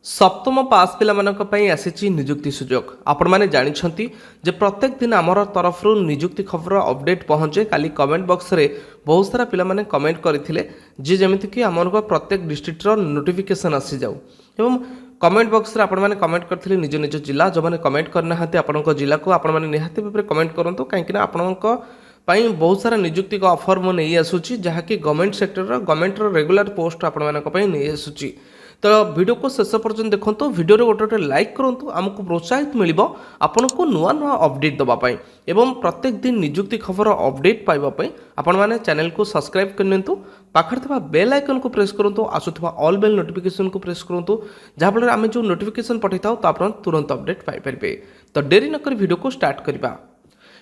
सप्तम पास पाई आसी निजुक्ति सुजोग आपण मैंने जानते जे प्रत्येक दिन आमर तरफ निजुक्ति खबर अपडेट पहुँचे काली कमेंट बॉक्स रे बहुत सारा पिला माने कमेंट करथिले जे जेमिति कि आमर प्रत्येक डिस्ट्रिक्टर नोटिफिकेशन आसी जाऊ एवं कमेंट बॉक्स रे आपण माने कमेंट करथिले निज निज जिला जो माने कमेंट करना हाते आपणको जिला को आपण माने निहाती भाबरे कमेंट करंतु काहेकि ना आपणको पाई बहुत सारा निजुक्ति का ऑफर मु नहीं आसुची जहाँकि government sector government regular post आपण मानक पई नहीं आसुची तो वीडियो को शेष पर्यटन देखो वीडियो गोटे गोटे लाइक करूँ आमको प्रोत्साहित मिल आपन को नुआ नुआ अपडेट देवाई एवं प्रत्येक दिन निजुक्ति खबर अपडेट पाइबापी आपण मैंने चैनल को सब्सक्राइब करनी पाखे थी बेल आइकन को प्रेस करूँ आसुवा ऑल बेल नोटिफिकेशन को प्रेस करूँ जहाँफल आम जो नोटिफिकेशन पठाई था तो आप तुरंत अपडेट पाइपर तो डेरी नक वीडियो को स्टार्ट करवा।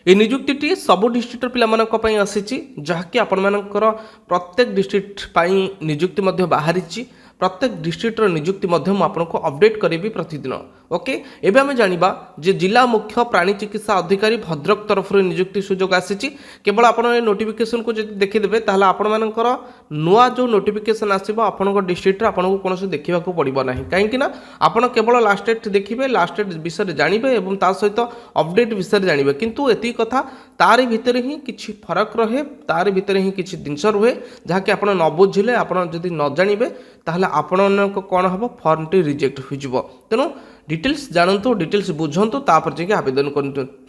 ये निजुक्ति सबु डिस्ट्रिक्टर पिलामानंकपई आसीची जहाँकि आपणमानंकर प्रत्येक डिस्ट्रिक्ट पाई निजुक्ति मध्य बाहरी प्रत्येक डिस्ट्रिक्टर निजुक्ति मध्य मु आपनको अपडेट करेबी प्रतिदिन। ओके एबे आमे जानिबा जे जिला मुख्य प्राणी चिकित्सा अधिकारी भद्रक तरफ निजुक्ति सुजोग आसीची केवल आपण ए नोटिफिकेशन को जदि देखि देबे ताहले आपण मानकर नुआ जो नोटिफिकेशन आसीबो आपनको डिस्ट्रिक्टर आपनको कोनोसे देखिबा को पड़िबो नाही काहेकि ना आपण केवल लास्ट डेट देखिबे लास्ट डेट विषय जानिबे एवं ता सहित अपडेट विषय जानिबे किंतु एती कथा तारि भितर ही किछि फरक रहे तारि भितर ही किछि दिनस रहे जहाँकि आपण न बुझिले आपण जदि न जानिबे ताहले आपण कौन हम फर्म टी रिजेक्ट हो तेणु डिटेल्स जानतु डिटेल्स बुझंतु तापर जाके आवेदन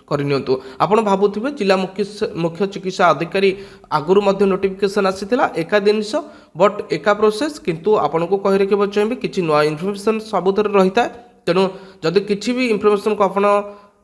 करनियंतु आपण भाबुथिबे जिला मुख्य चिकित्सा अधिकारी आगुरु मध्य नोटिफिकेशन आसीथिला एका दिनस बट एका प्रोसेस किंतु आपण को कहि रखिबो चाहिबे किछि नया इन्फॉर्मेशन सबुतर रहिता तेणु जदि किछि भी इन्फॉर्मेशन को आपण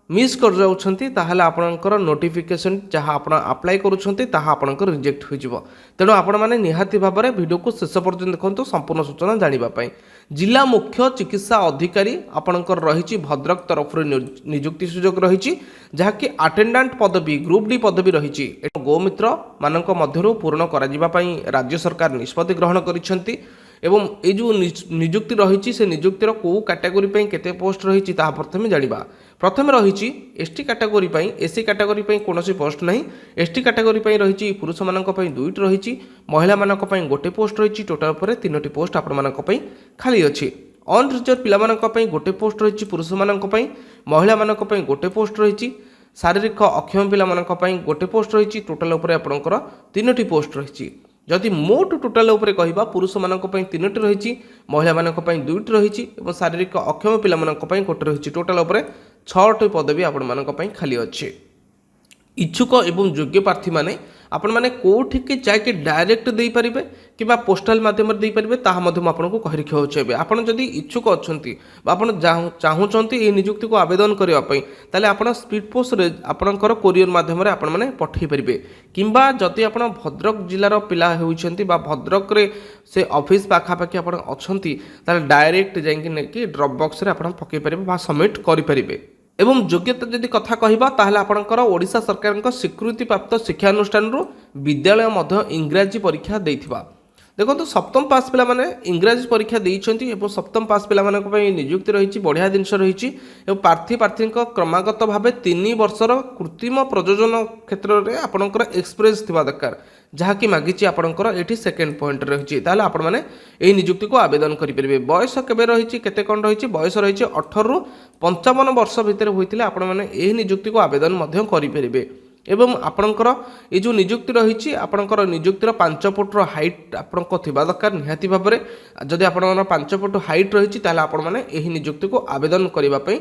मिस कर जाउछंती ताहले आपणकर नोटिफिकेशन जहाँ आपण अप्लाई करूछंती ताहा आपणकर रिजेक्ट हो जिवो तेणु आपण माने निहाती भाबरे वीडियो को शेष पर्यंत देखंतु संपूर्ण सूचना जानिबा पई। जिला मुख्य चिकित्सा अधिकारी आपणकर रहिछि भद्रक तरफ नियुक्ति सुजोग रहिछि जहाँकि अटेंडेंट पदवी ग्रुप डी पदवी रहिछि गोमित्र मानक मध्यरु पूर्ण करा जिबा पई राज्य सरकार निष्पत्ति ग्रहण करिसेंती एवं ये जो निजुक्ति रही से निजुक्तिर कौ कैटेगोरी केते पोस्ट रही प्रथम जानिबा। प्रथम रही एसटी कैटेगोरी एससी कैटेगोरी कौन पोस्ट नहीं एसटी कैटेगोरी रही पुरुष मानक दुईटी रही महिला मानक गोटे पोस्ट रही टोटाल पर 3टी पोस्ट आपण मानक खाली अच्छी अनरिजर्व पिलामानक गोटे पोस्ट रही पुरुष मानक महिला मानक गोटे पोस्ट रही शारीरिक अक्षम पिलामानक गोटे पोस्ट रही टोटाल उपर आपणकर 3टी पोस्ट रही जदि मोट टोटाल उपर कहबा पुरुष मानक 3टी रही महिला मानक 2टी रही और शारीरिक अक्षम पिलामानक गोटे रही टोटाल उपर 6टी पदवी आपण मानक खाली अच्छे। इच्छुक एवं योग्य प्रार्थी माने आपण माने कोठी के जाके डायरेक्ट देई परिबे किबा पोस्टल माध्यम रे देई परिबे ताहा मध्यम आपनको कहि रखियो छेबे आपण जदि इच्छुक अछंती बा आपण चाहूचंती ए नियुक्ति को आवेदन करिवा पई ताले आपण स्पीड पोस्ट रे आपणकर कोरियर माध्यम रे आपण माने पठेई परिबे किबा जति आपण भद्रक जिल्लार पिला होइछंती बा भद्रक रे से ऑफिस पाखा पाखी आपण अछंती ताले डायरेक्ट जाइकि नेकी ड्रॉप बॉक्स रे आपण पकेई परिबे बा सबमिट करि परिबे। एवं योग्यता जदि कथा कहबा ताहले आपणकर ओडिशा सरकार स्वीकृति प्राप्त शिक्षानुष्ठान विद्यालय मध्य इंग्राजी परीक्षा देइथिबा देखो सप्तम पास पिला माने इंग्राजी परीक्षा देइछंती एवं सप्तम पास पिला मानक पई नियुक्ति रही बढ़िया जिनस रही प्रार्थी क्रमागत भाव 3 वर्षर कृत्रिम प्रयोजन क्षेत्र में आपणकर एक्सपीरियंस थिबा दरकार जहाँकि मागिची आपणकर एठी सेकेंड पॉइंट रही ताहले आपण माने एही नियुक्ति को आवेदन करि परिबे। बयस केबे रही केते कोन रही बयस रही 18 रु 55 वर्ष भितर होइतिले आपण माने एही नियुक्ति को आवेदन मध्य करि परिबे एवं आपणकर ये जो नियुक्ति रही आपणकर नियुक्तिर 5 फुट हाइट आपणको थिबा दरकार निहाती भाबरे जदि आपण 5 फुट हाइट रही ताहले आपण माने एही नियुक्ति को आवेदन करिबा पई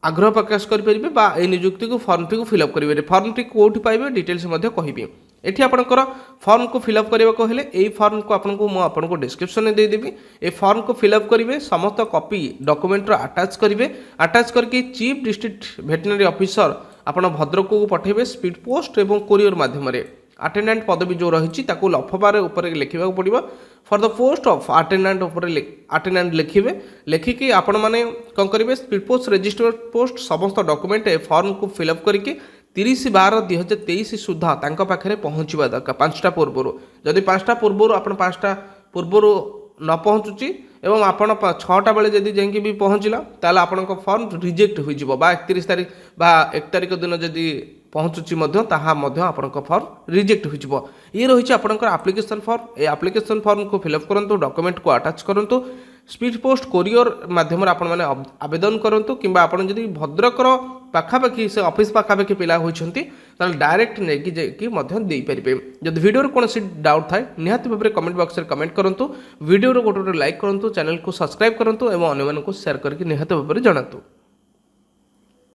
आग्रह प्रकाश करेंगे बा ए नियुक्ति को फर्म टी को फिलअप करेंगे फर्म टी कौटी पाइबे डिटेल्स कहि एठी आपणकर फर्म को फिलअप करने को हेले एई फर्म को आपनको डिस्क्रिप्शन में देदेवी ए फर्म को फिलअप करेंगे समस्त कॉपी डॉक्यूमेंट अटैच करेंगे अटैच करके चीफ डिस्ट्रिक्ट वेटरनरी ऑफिसर आपण भद्रक को पठेबे स्पीड पोस्ट एवं कोरियर माध्यम अटेंडेंट पदवी जो रही लफाबार उपर लिखा पड़ो for the post of attendant उपर अटेंडेंट लिखे लिखिकी आपण मैंने कौन करेंगे स्पीड पोस्ट रजिस्टर्ड पोस्ट समस्त डॉक्यूमेंट ए फॉर्म को फिलअप करके 30/12/2023 सुधा पाखे पहुँचवा दरकार 5टा पूर्व जदि 5टा पूर्व आप 5टा पूर्व न पहुँचुची एवं आपण 6टा बेले जदि जाइए भी पहुँचला ताल आपण फॉर्म रिजेक्ट हो 31 तारीख बा 1 तारीख दिन जदि पहुँचुची आपणक फॉर्म रिजेक्ट हो ये रही आपणकर एप्लिकेशन फॉर्म ए एप्लिकेशन फॉर्म को फिलअप करूँ डॉक्यूमेंट को अटैच करूँ स्पीड पोस्ट कोरियर माध्यम आपण मैंने आवेदन करूँ कि आपड़ जदि भद्रकर पाखापाखि से ऑफिस पाखापाखि पिला होती डायरेक्ट नहीं पारे। जब वीडियो कौन डाउट थाए निहाती भाव में कमेंट बॉक्स में कमेंट करूँ, वीडियो गोटे लाइक करूँ, चैनल को सब्सक्राइब करूँ और अन्य शेयर करके निहाती भाव में जनातु।